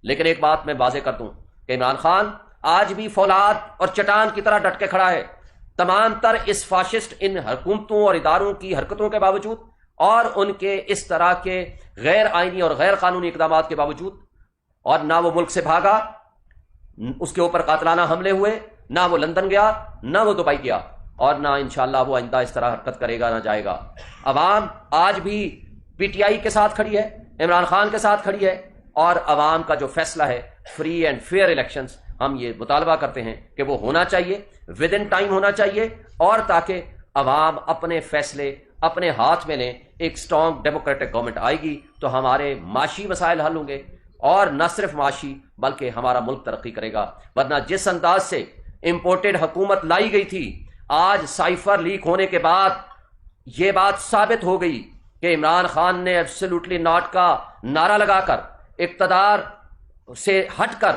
لیکن ایک بات میں واضح کر دوں کہ عمران خان آج بھی فولاد اور چٹان کی طرح ڈٹ کے کھڑا ہے، تمام تر اس فاشسٹ ان حکومتوں اور اداروں کی حرکتوں کے باوجود اور ان کے اس طرح کے غیر آئینی اور غیر قانونی اقدامات کے باوجود، اور نہ وہ ملک سے بھاگا، اس کے اوپر قاتلانہ حملے ہوئے، نہ وہ لندن گیا، نہ وہ دبئی گیا، اور نہ انشاءاللہ وہ آئندہ اس طرح حرکت کرے گا، نہ جائے گا۔ عوام آج بھی پی ٹی آئی کے ساتھ کھڑی ہے، عمران خان کے ساتھ کھڑی ہے، اور عوام کا جو فیصلہ ہے فری اینڈ فیئر الیکشنز، ہم یہ مطالبہ کرتے ہیں کہ وہ ہونا چاہیے، ود ان ٹائم ہونا چاہیے، اور تاکہ عوام اپنے فیصلے اپنے ہاتھ میں لیں۔ ایک سٹرانگ ڈیموکریٹک گورنمنٹ آئے گی تو ہمارے معاشی مسائل حل ہوں گے، اور نہ صرف معاشی بلکہ ہمارا ملک ترقی کرے گا۔ ورنہ جس انداز سے امپورٹڈ حکومت لائی گئی تھی، آج سائفر لیک ہونے کے بعد یہ بات ثابت ہو گئی کہ عمران خان نے ایبسلیوٹلی ناٹ کا نعرہ لگا کر اقتدار سے ہٹ کر